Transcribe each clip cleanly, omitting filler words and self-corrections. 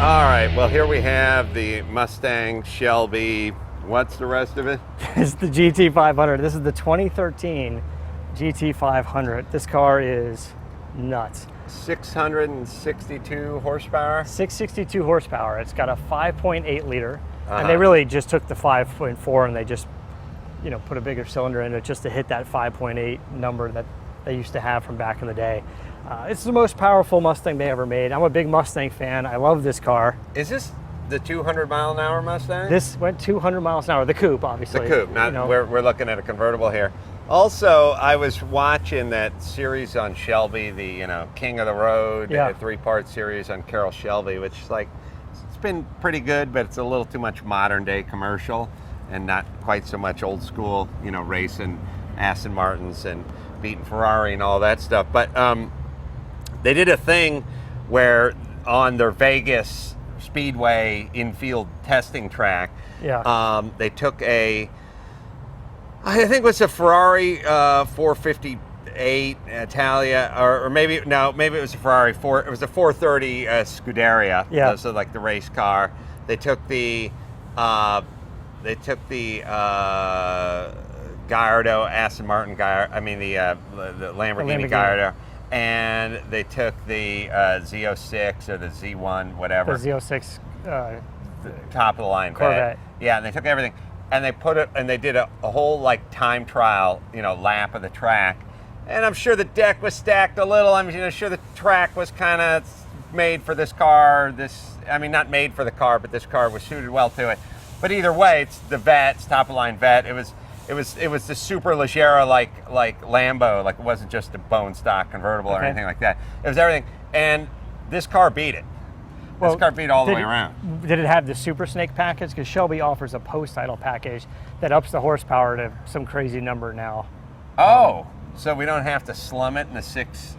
All right, well, here we have the Mustang Shelby. What's the rest of it? It's the GT500. This is the 2013 GT500. This car is nuts. 662 horsepower? 662 horsepower. It's got a 5.8 liter. And they really just took the 5.4 and they just, you know, put a bigger cylinder in it just to hit that 5.8 number that they used to have from back in the day. It's the most powerful Mustang they ever made. I'm a big Mustang fan. I love this car. Is this the 200-mile-an-hour Mustang? This went 200 miles an hour. The coupe, obviously. The coupe. Not, you know. we're looking at a convertible here. Also, I was watching that series on Shelby, the King of the Road, a 3-part series on Carroll Shelby, which is like, it's been pretty good, but it's a little too much modern day commercial and not quite so much old school, racing Aston Martins and beating Ferrari and all that stuff. But they did a thing where on their Vegas Speedway infield testing track, they took I think it was a Ferrari 458 Italia, or maybe it was a Ferrari it was a 430 Scuderia, so like the race car. They took the Gallardo Aston Martin Gallardo, the Lamborghini Gallardo, and they took the Z06 or the Z1, whatever. The Z06 top of the line Corvette. Yeah, and they took everything and they put it, and they did a whole like time trial, lap of the track. And I'm sure the deck was stacked a little. I'm sure the track was kind of made for this car. Not made for the car, but this car was suited well to it. But either way, it's the Vet, it's top of line Vet. It was the super Leggera like Lambo, like it wasn't just a bone stock convertible or anything like that. It was everything, and this car beat it. This car beat all the way around. Did it have the Super Snake package? Because Shelby offers a post-idle package that ups the horsepower to some crazy number now. Oh, so we don't have to slum it in the six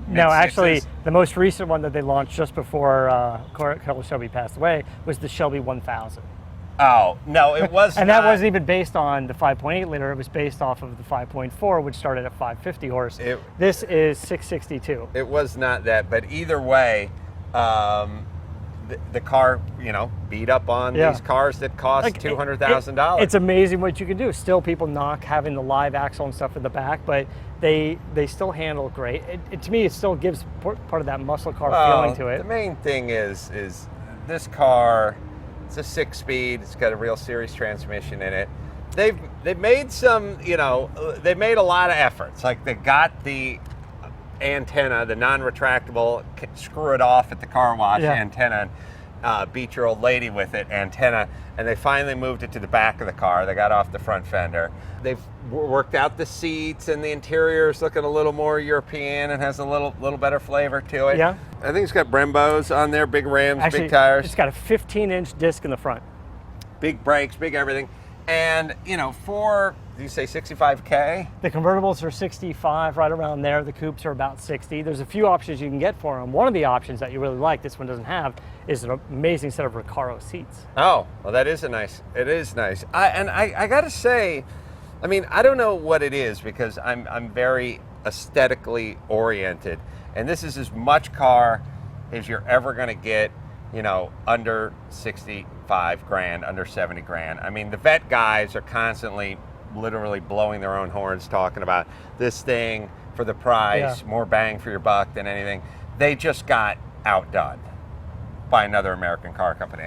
No, actually, the most recent one that they launched just before Carolla Shelby passed away was the Shelby 1000. Oh, no, it was and that wasn't even based on the 5.8 liter. It was based off of the 5.4, which started at 550 horse. This is 662. It was not that, but either way, the car, beat up on these cars that cost $200,000. It's amazing what you can do. Still, people knock having the live axle and stuff in the back, but they still handle great. To me, it still gives part of that muscle car feeling to it. The main thing is this car. It's a 6-speed. It's got a real series transmission in it. They've made some, they made a lot of efforts. Like they got the antenna, the non-retractable, screw it off at the car wash antenna, beat your old lady with it antenna, and they finally moved it to the back of the car. They got off the front fender. They've worked out the seats, and the interior is looking a little more European and has a little better flavor to it. Yeah. I think it's got Brembos on there, big rims, Actually, big tires. It's got a 15-inch disc in the front. Big brakes, big everything. And, for, do you say 65K? The convertibles are 65, right around there. The coupes are about 60. There's a few options you can get for them. One of the options that you really like, this one doesn't have, is an amazing set of Recaro seats. Oh, well, it is nice. I got to say, I don't know what it is because I'm very aesthetically oriented. And this is as much car as you're ever going to get, under 65 grand, under 70 grand. The vet guys are constantly literally blowing their own horns talking about this thing for the price, more bang for your buck than anything. They just got outdone by another American car company.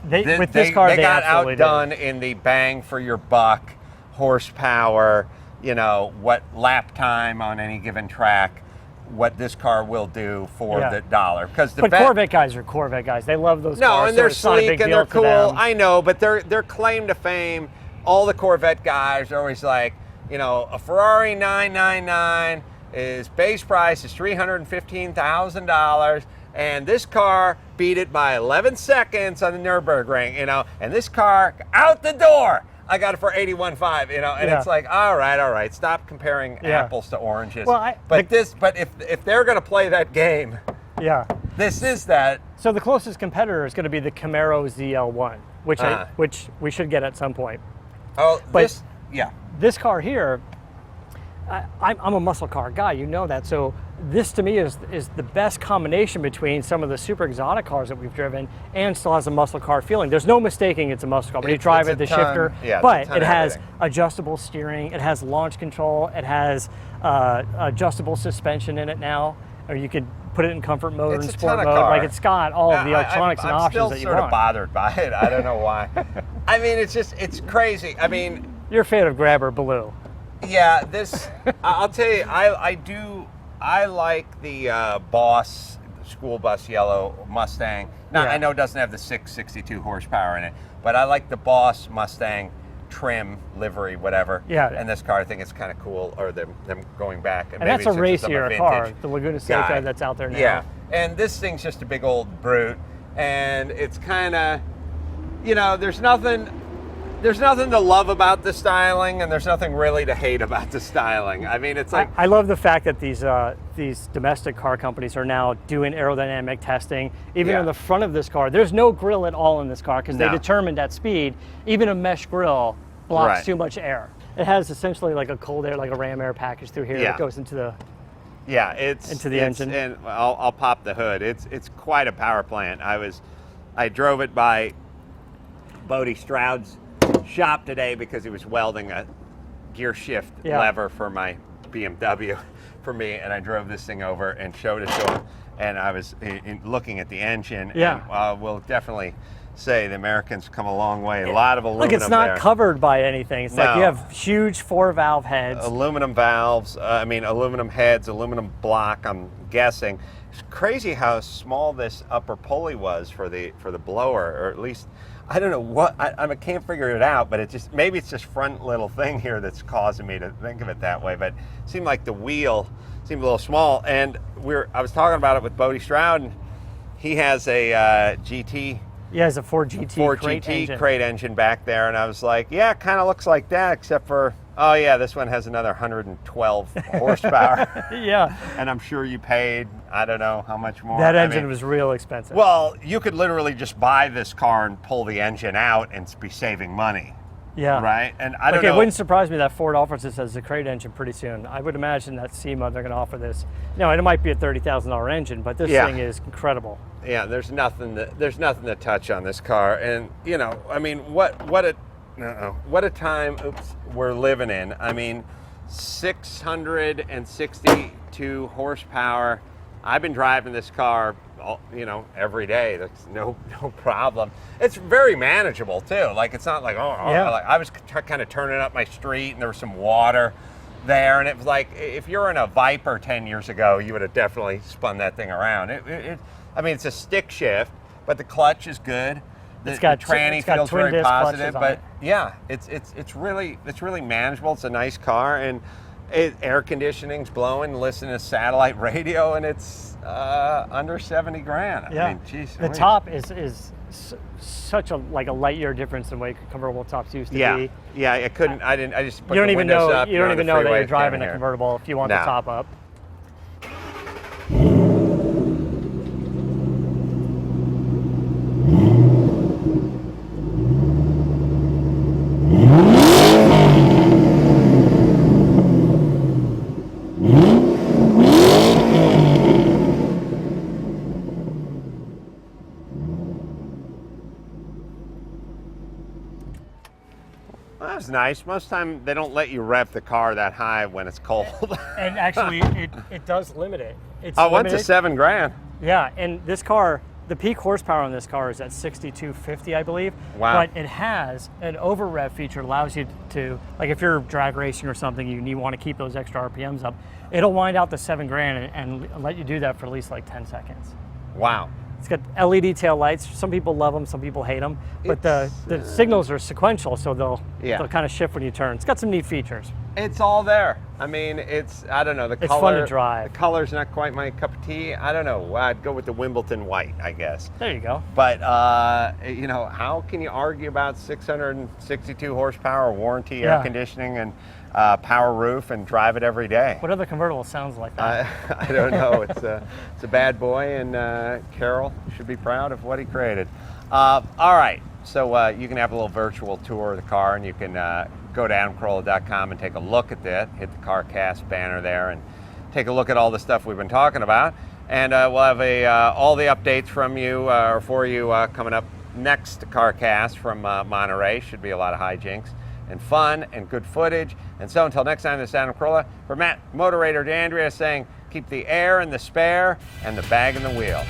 They got outdone in the bang for your buck, horsepower, what lap time on any given track, what this car will do for the dollar. But Corvette guys are Corvette guys. They love those cars. No, and they're sleek and they're cool. I know, but their claim to fame, all the Corvette guys are always like, a Ferrari 999 is base price is $315,000, and this car beat it by 11 seconds on the Nürburgring, and this car out the door. I got it for $81,500, and it's like, all right, stop comparing apples to oranges. Well, but if they're going to play that game, this is that. So the closest competitor is going to be the Camaro ZL1, which we should get at some point. Oh, this car here, I'm a muscle car guy, that. So this to me is the best combination between some of the super exotic cars that we've driven and still has a muscle car feeling. There's no mistaking it's a muscle car when you drive it, the shifter, but it has adjustable steering, it has launch control, it has adjustable suspension in it now, or you could put it in comfort mode and sport mode. Like it's got all of the electronics and options that you want. I'm still sort of bothered by it. I don't know why. I mean, it's crazy. I mean, you're a fan of Grabber Blue. Yeah, I'll tell you, I like the Boss school bus yellow Mustang. Now, I know it doesn't have the 662 horsepower in it, but I like the Boss Mustang trim, livery, whatever. Yeah. And this car, I think it's kind of cool, or them going back. And that's a racier car, the Laguna Seca that's out there now. Yeah, and this thing's just a big old brute, and it's kind of, you know, there's nothing to love about the styling, and there's nothing really to hate about the styling. I mean, it's like... I love the fact that these domestic car companies are now doing aerodynamic testing. Even in the front of this car, there's no grill at all in this car because they determined at speed, even a mesh grill blocks too much air. It has essentially like a cold air, like a ram air package through here that goes into the... Yeah, into the engine. And I'll pop the hood. It's quite a power plant. I drove it by Bodie Stroud's shop today because he was welding a gear shift lever for my BMW for me, and I drove this thing over and showed it to him, and I was looking at the engine. And we'll definitely say the Americans come a long way. A lot of aluminum. Look, it's not covered by anything. It's like you have huge 4-valve heads, aluminum valves, aluminum heads, aluminum block, I'm guessing. It's crazy how small this upper pulley was for the blower, or at least I don't know what, I can't figure it out, but maybe it's just front little thing here that's causing me to think of it that way, but it seemed like the wheel seemed a little small, and I was talking about it with Bodie Stroud, and he has a GT. Yeah, it's a Ford GT crate engine back there, and I was like, yeah, it kind of looks like that, except for, oh yeah, this one has another 112 horsepower. Yeah. And I'm sure you paid, I don't know how much more. That engine was real expensive. Well, you could literally just buy this car and pull the engine out and be saving money. Yeah. Right? And I don't know. It wouldn't surprise me that Ford offers this as a crate engine pretty soon. I would imagine that SEMA, they're going to offer this. No, it might be a $30,000 engine, but this thing is incredible. Yeah, there's nothing to touch on this car. And, you know, I mean, what a time we're living in. I mean, 662 horsepower. I've been driving this car, you know, every day. That's no problem. It's very manageable too. Like, it's not like like I was kind of turning up my street and there was some water there, and it was like, if you're in a Viper 10 years ago, you would have definitely spun that thing around. I mean, it's a stick shift, but the clutch is good. The tranny feels very positive, but yeah, it's really manageable. It's a nice car, and air conditioning's blowing. Listen to satellite radio, and it's under 70 grand. Yeah. I mean, geez, the top is such a light year difference than what convertible tops used to be. Yeah, I couldn't. I just put the windows up. You don't even know that you're driving a convertible if you want the top up. That's nice. Most of the time they don't let you rev the car that high when it's cold. And actually, it does limit it. It's went to $7 grand. Yeah, and this car, the peak horsepower on this car is at 6,250, I believe. Wow. But it has an over rev feature that allows you to, like if you're drag racing or something, you want to keep those extra RPMs up, it'll wind out the $7 grand and let you do that for at least like 10 seconds. Wow. It's got LED tail lights. Some people love them, some people hate them. But the signals are sequential, so they'll kind of shift when you turn. It's got some neat features. It's all there. I mean, I don't know, the color. It's fun to drive. The color's not quite my cup of tea. I don't know. I'd go with the Wimbledon white, I guess. There you go. But, you know, how can you argue about 662 horsepower, warranty, air conditioning, and power roof, and drive it every day? What other convertible sounds like that? I don't know. It's a bad boy, and Carroll should be proud of what he created. All right, so you can have a little virtual tour of the car, and you can go to AdamCarolla.com and take a look at that. Hit the CarCast banner there, and take a look at all the stuff we've been talking about. And we'll have all the updates from you or for you coming up next CarCast from Monterey. Should be a lot of hijinks and fun and good footage. And so until next time, this is Adam Carolla for Matt Motorator D'Andrea saying, keep the air in the spare and the bag in the wheel.